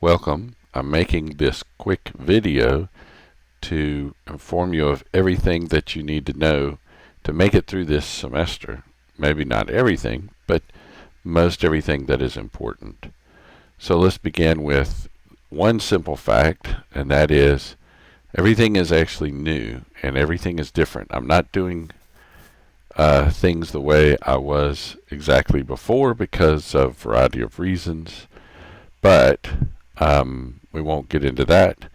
Welcome. I'm making this quick video to inform you of everything that you need to know to make it through this semester. Maybe not everything, but most everything that is important. So let's begin with one simple fact, and that is everything is actually new and everything is different. I'm not doing things the way I was exactly before because of a variety of reasons, but we won't get into that.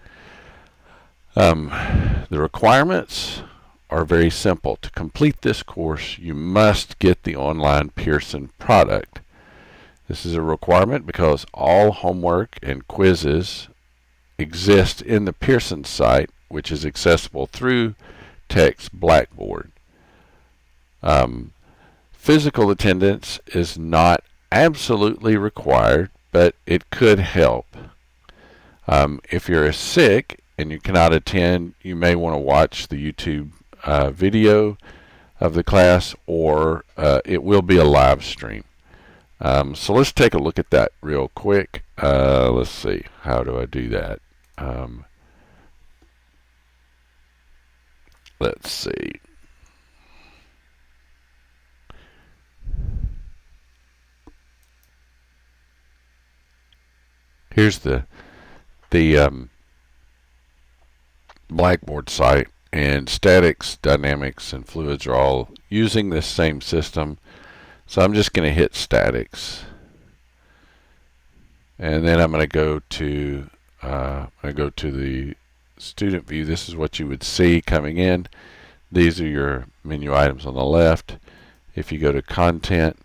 The requirements are very simple. To complete this course, you must get the online Pearson product. This is a requirement because all homework and quizzes exist in the Pearson site, which is accessible through Tech's Blackboard. Physical attendance is not absolutely required, but it could help. If you're sick and you cannot attend, you may want to watch the YouTube video of the class, or it will be a live stream. So let's take a look at that real quick. Let's see, how do I do that? Let's see. Here's the Blackboard site, and statics, dynamics, and fluids are all using this same system. So I'm just going to hit statics, and then I'm going to go to the student view. This is what you would see coming in. These are your menu items on the left. If you go to content,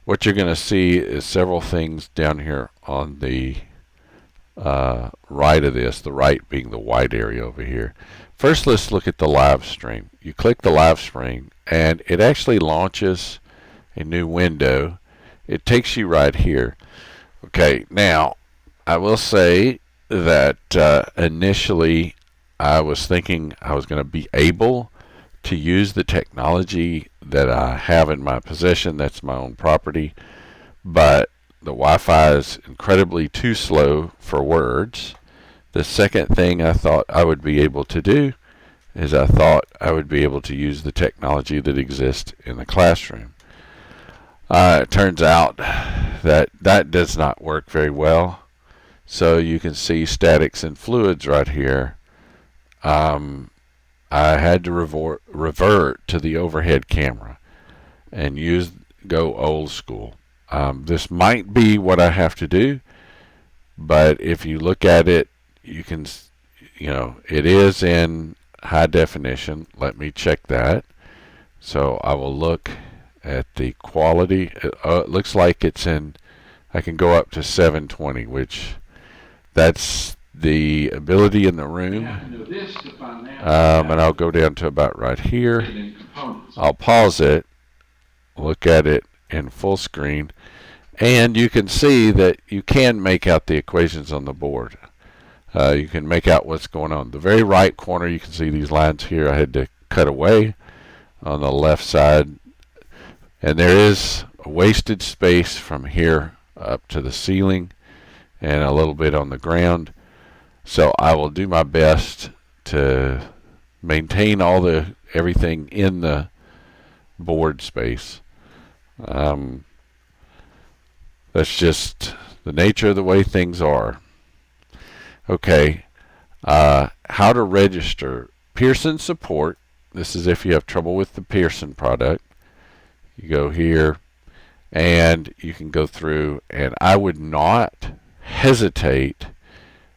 what you're going to see is several things down here on the right of this, the right being the white area over here. First, let's look at the live stream. You click the live stream and it actually launches a new window. It takes you right here. Okay, now I will say that initially I was thinking I was going to be able to use the technology that I have in my possession. That's my own property, but the Wi-Fi is incredibly too slow for words. The second thing I thought I would be able to do is I thought I would be able to use the technology that exists in the classroom. It turns out that that does not work very well. So you can see statics and fluids right here. I had to revert to the overhead camera and go old school. This might be what I have to do, but if you look at it, you can, it is in high definition. Let me check that. So I will look at the quality. It looks like it's in, I can go up to 720, which that's the ability in the room. And I'll go down to about right here. I'll pause it, look at it in full screen, and you can see that you can make out the equations on the board. You can make out what's going on. The very right corner, you can see these lines here I had to cut away on the left side, and there is a wasted space from here up to the ceiling and a little bit on the ground. So I will do my best to maintain everything in the board space. That's just the nature of the way things are. Okay, how to register Pearson support. This is if you have trouble with the Pearson product. You go here and you can go through, and I would not hesitate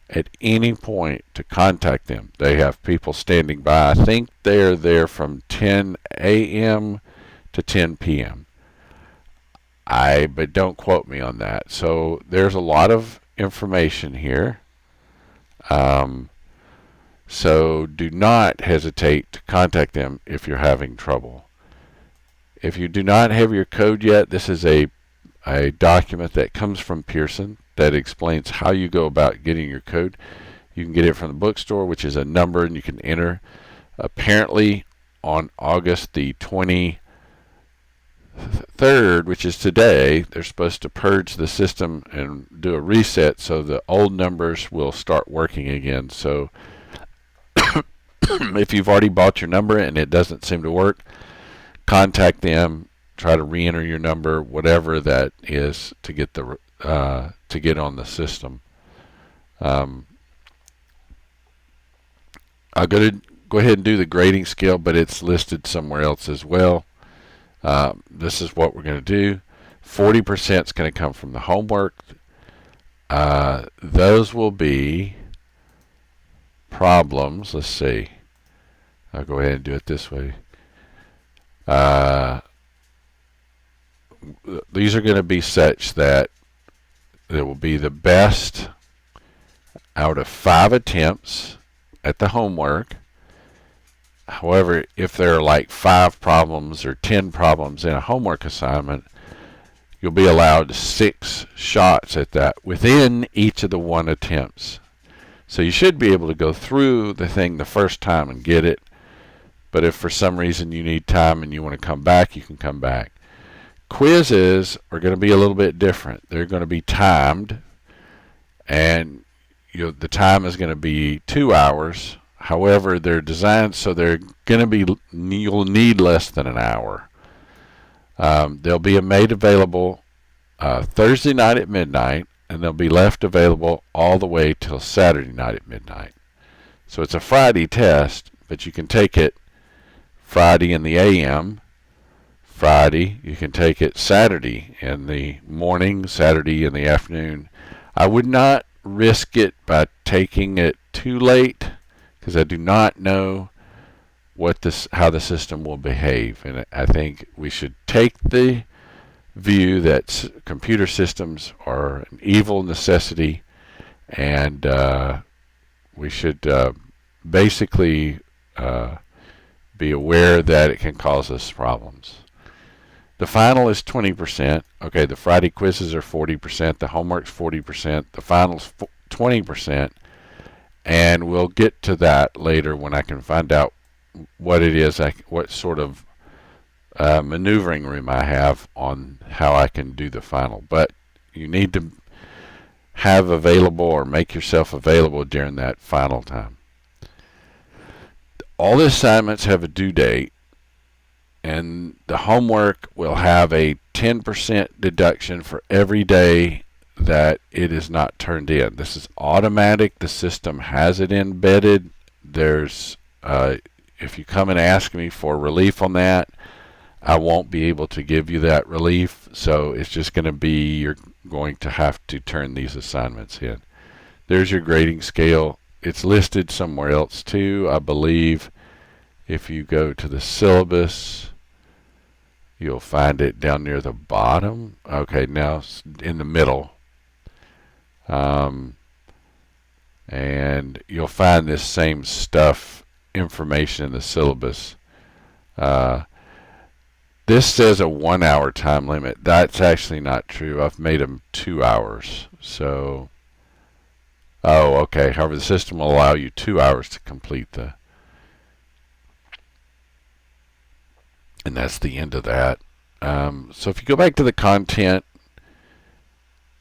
at any point to contact them. They have people standing by. I think they're there from 10 a.m. to 10 p.m. But don't quote me on that. So there's a lot of information here. So do not hesitate to contact them if you're having trouble. If you do not have your code yet, this is a document that comes from Pearson that explains how you go about getting your code. You can get it from the bookstore, which is a number, and you can enter. Apparently on August the 23rd, 3rd, which is today, they're supposed to purge the system and do a reset so the old numbers will start working again. So if you've already bought your number and it doesn't seem to work, contact them, try to re-enter your number, whatever that is, to get on the system. I'll go ahead and do the grading scale, but it's listed somewhere else as well. This is what we're going to do. 40% is going to come from the homework. Those will be problems. Let's see. I'll go ahead and do it this way. These are going to be such that it will be the best out of 5 attempts at the homework. However, if there are like 5 problems or 10 problems in a homework assignment, you'll be allowed 6 shots at that within each of the 1 attempts. So you should be able to go through the thing the first time and get it. But if for some reason you need time and you want to come back, you can come back. Quizzes are going to be a little bit different. They're going to be timed, and the time is going to be 2 hours. However, they're designed so they're going to be, you'll need less than an hour. They'll be made available Thursday night at midnight, and they'll be left available all the way till Saturday night at midnight. So it's a Friday test, but you can take it Friday in the AM, Friday, you can take it Saturday in the morning, Saturday in the afternoon. I would not risk it by taking it too late, because I do not know how the system will behave. And I think we should take the view that computer systems are an evil necessity, and we should basically be aware that it can cause us problems. The final is 20%. Okay, the Friday quizzes are 40%, the homework's 40%, the final's 20%, and we'll get to that later when I can find out what it is, what sort of maneuvering room I have on how I can do the final. But you need to have available or make yourself available during that final time. All the assignments have a due date, and the homework will have a 10% deduction for every day that it is not turned in. This is automatic. The system has it embedded. There's if you come and ask me for relief on that, I won't be able to give you that relief. So it's just going to be, you're going to have to turn these assignments in. There's your grading scale. It's listed somewhere else too, I believe. If you go to the syllabus, you'll find it down near the bottom. Okay, now it's in the middle. And you'll find this same stuff, information in the syllabus. This says a 1 hour time limit. That's actually not true. I've made them 2 hours. So, oh, okay. However, the system will allow you 2 hours to complete and that's the end of that. So if you go back to the content,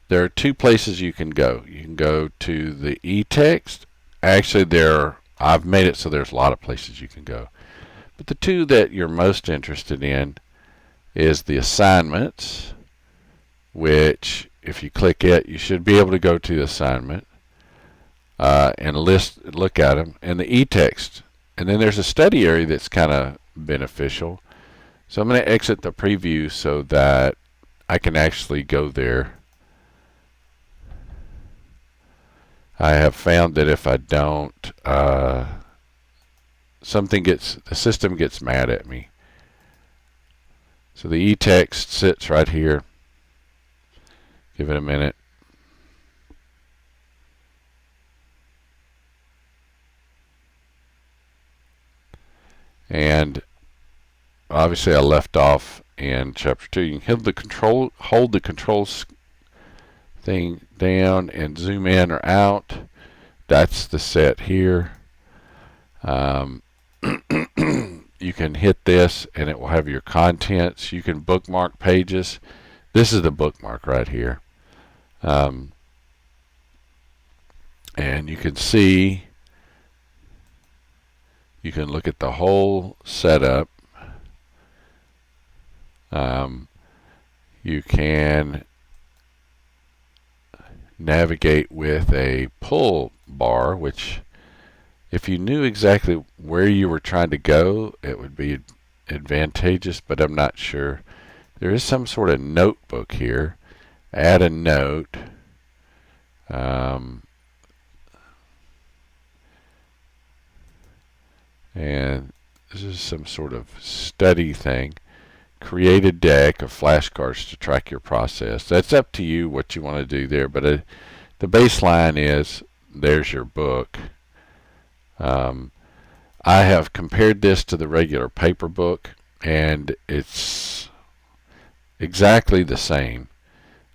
there are 2 places you can go. You can go to the e-text. Actually, I've made it so there's a lot of places you can go. But the 2 that you're most interested in is the assignments, which if you click it, you should be able to go to the assignment and look at them, and the e-text. And then there's a study area that's kind of beneficial. So I'm going to exit the preview so that I can actually go there. I have found that if I don't, the system gets mad at me. So the e-text sits right here. Give it a minute. And obviously I left off in chapter 2. You can hold the controls thing down and zoom in or out. That's the set here. you can hit this and it will have your contents. You can bookmark pages. This is the bookmark right here. And you can see, you can look at the whole setup. You can navigate with a pull bar, which if you knew exactly where you were trying to go, it would be advantageous, but I'm not sure. There is some sort of notebook here. Add a note. And this is some sort of study thing. Create a deck of flashcards to track your process. That's up to you what you want to do there, but the baseline is there's your book. I have compared this to the regular paper book, and it's exactly the same.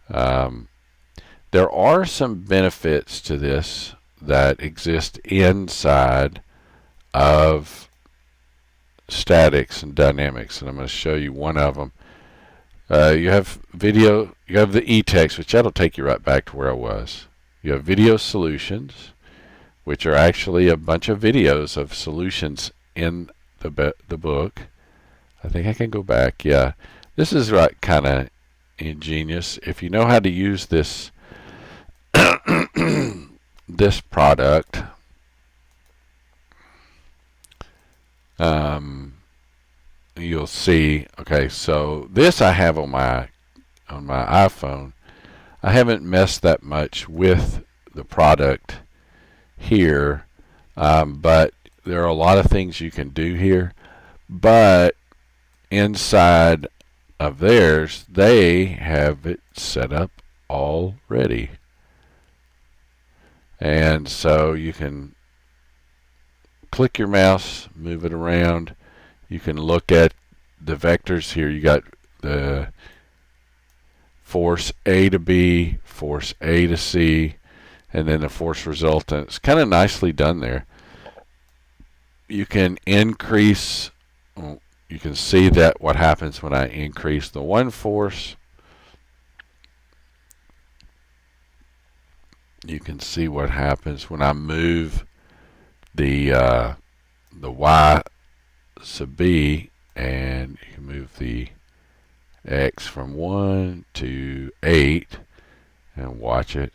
There are some benefits to this that exist inside of statics and dynamics, and I'm going to show you one of them. You have video, you have the e-text, which that'll take you right back to where I was. You have video solutions, which are actually a bunch of videos of solutions in the book. I think I can go back. Yeah, this is right, kind of ingenious. If you know how to use this this product, you'll see. Okay, so this I have on my iPhone. I haven't messed that much with the product here, but there are a lot of things you can do here. But inside of theirs, they have it set up already, and so you can click your mouse, move it around. You can look at the vectors here. You got the force A to B, force A to C, and then the force resultant. It's kind of nicely done there. You can increase, you can see that what happens when I increase the one force. You can see what happens when I move the Y sub B, and you can move the X from 1 to 8 and watch it.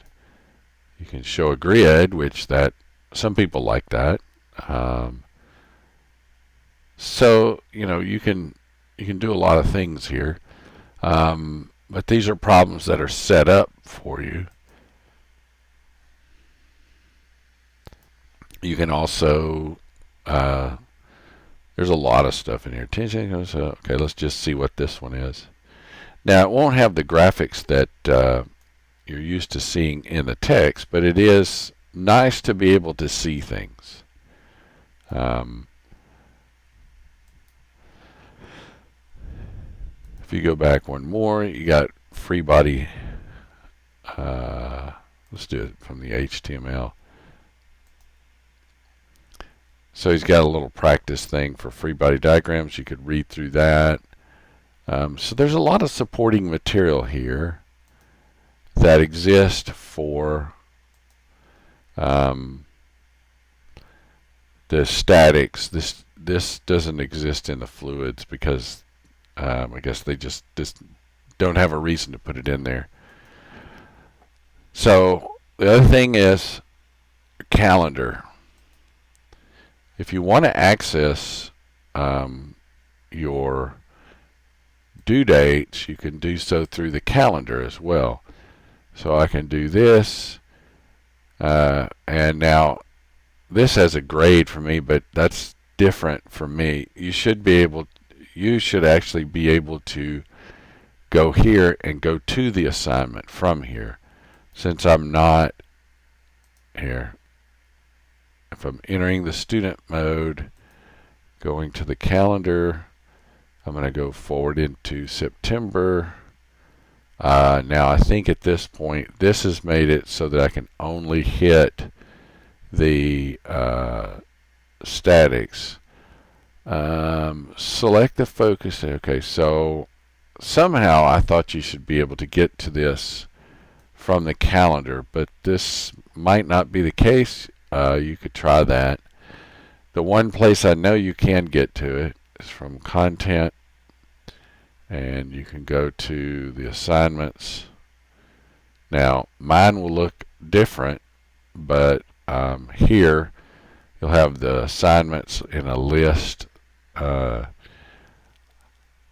You can show a grid, which that some people like that. So you can do a lot of things here, but these are problems that are set up for you. You can also there's a lot of stuff in here. Okay, let's just see what this one is. Now, it won't have the graphics that you're used to seeing in the text, but it is nice to be able to see things. If you go back one more, you got free body. Let's do it from the HTML. So he's got a little practice thing for free body diagrams. You could read through that. So there's a lot of supporting material here that exist for the statics. This doesn't exist in the fluids because I guess they just don't have a reason to put it in there. So the other thing is calendar. If you want to access your due dates, you can do so through the calendar as well. So I can do this, and now this has a grade for me, but that's different for me. You should actually be able to go here and go to the assignment from here. Since I'm not here, if I'm entering the student mode, going to the calendar, I'm going to go forward into September. Now I think at this point this has made it so that I can only hit the statics, Select the focus. Okay, so somehow I thought you should be able to get to this from the calendar, but this might not be the case. You could try that. The one place I know you can get to it is from content, and you can go to the assignments. Now, mine will look different, but here you'll have the assignments in a list.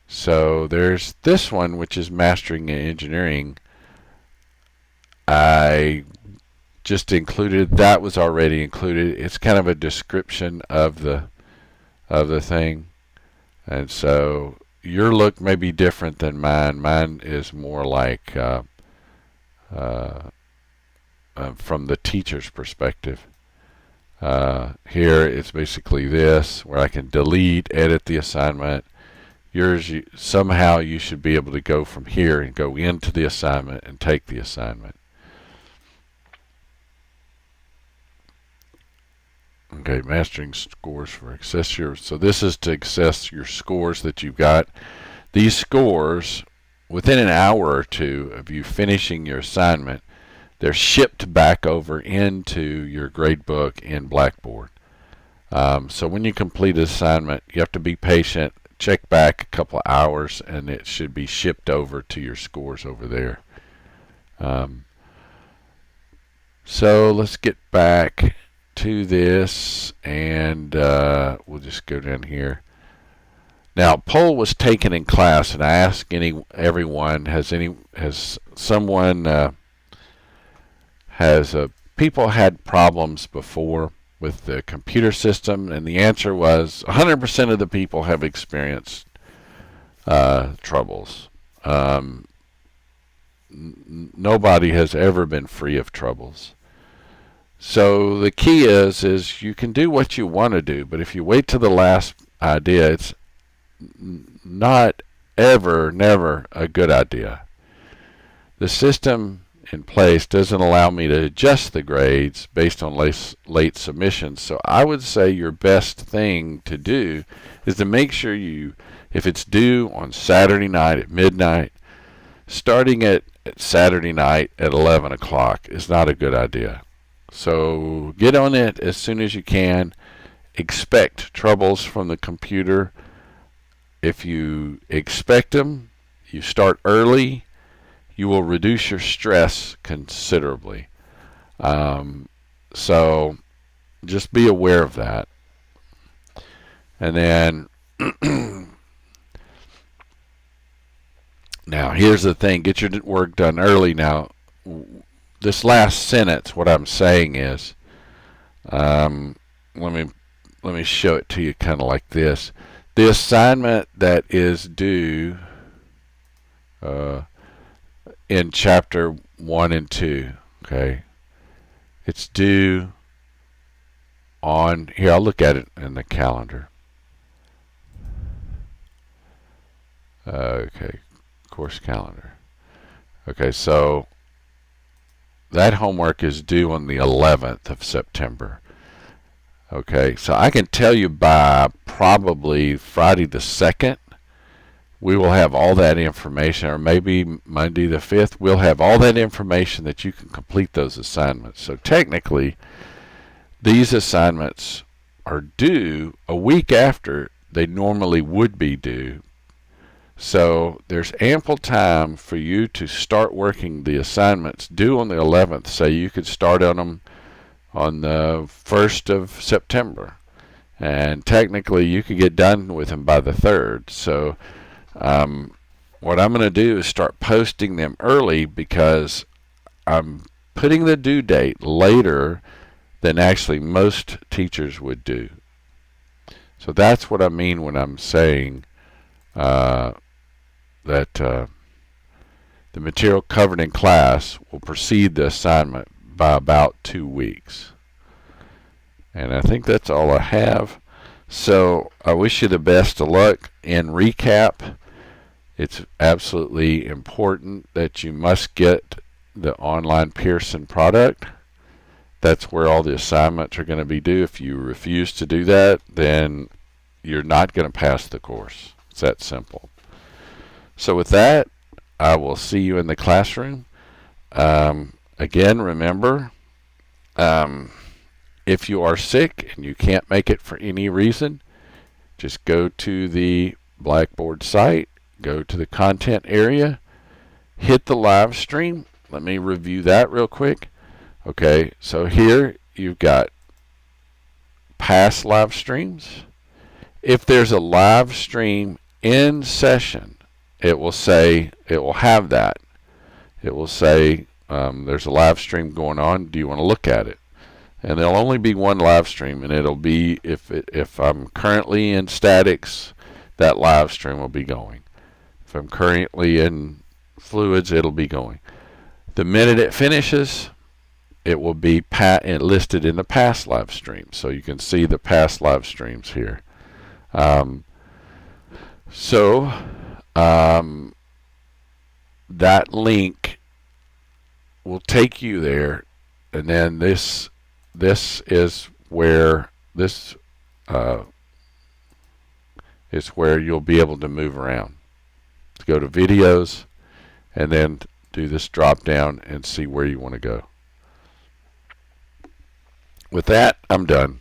So there's this one, which is Mastering in Engineering. I just included, that was already included. It's kind of a description of the thing, and so your look may be different than mine. Mine is more like from the teacher's perspective. Here it's basically this, where I can delete, edit the assignment. Yours, somehow you should be able to go from here and go into the assignment and take the assignment. Okay, mastering scores for access your. So this is to access your scores that you've got. These scores, within an hour or two of you finishing your assignment, they're shipped back over into your grade book in Blackboard. So when you complete an assignment, you have to be patient. Check back a couple of hours, and it should be shipped over to your scores over there. So let's get back to this, and we'll just go down here. Now, poll was taken in class, and I asked everyone, has people had problems before with the computer system? And the answer was 100% of the people have experienced troubles. Nobody has ever been free of troubles. So the key is you can do what you want to do, but if you wait to the last idea, it's not never a good idea. The system in place doesn't allow me to adjust the grades based on late submissions. So I would say your best thing to do is to make sure if it's due on Saturday night at midnight, starting at Saturday night at 11 o'clock is not a good idea. So get on it as soon as you can. Expect troubles from the computer. If you expect them, you start early, you will reduce your stress considerably. So just be aware of that. And then now here's the thing, get your work done early. Now this last sentence, what I'm saying is, let me show it to you kind of like this. The assignment that is due in chapter 1 and 2, okay, it's due on, here, I'll look at it in the calendar. Okay, course calendar. Okay, so that homework is due on the 11th of September. Okay, so I can tell you by probably Friday the 2nd, we will have all that information, or maybe Monday the 5th, we'll have all that information that you can complete those assignments. So technically, these assignments are due a week after they normally would be due. So there's ample time for you to start working the assignments due on the 11th. Say you could start on them on the 1st of September, and technically you could get done with them by the 3rd. So what I'm going to do is start posting them early, because I'm putting the due date later than actually most teachers would do. So that's what I mean when I'm saying that the material covered in class will precede the assignment by about 2 weeks. And I think that's all I have. So I wish you the best of luck. In recap, it's absolutely important that you must get the online Pearson product. That's where all the assignments are going to be due. If you refuse to do that, then you're not going to pass the course. It's that simple. So with that, I will see you in the classroom. Again, remember, if you are sick and you can't make it for any reason, just go to the Blackboard site, go to the content area, hit the live stream. Let me review that real quick. Okay, so here you've got past live streams. If there's a live stream in session, it will have that. It will say there's a live stream going on. Do you want to look at it? And there'll only be one live stream, and it'll be if I'm currently in statics, that live stream will be going. If I'm currently in fluids, it'll be going. The minute it finishes, it will be listed in the past live stream, so you can see the past live streams here. That link will take you there, and then this is where you'll be able to move around. To go to videos, and then do this drop down and see where you want to go. With that, I'm done.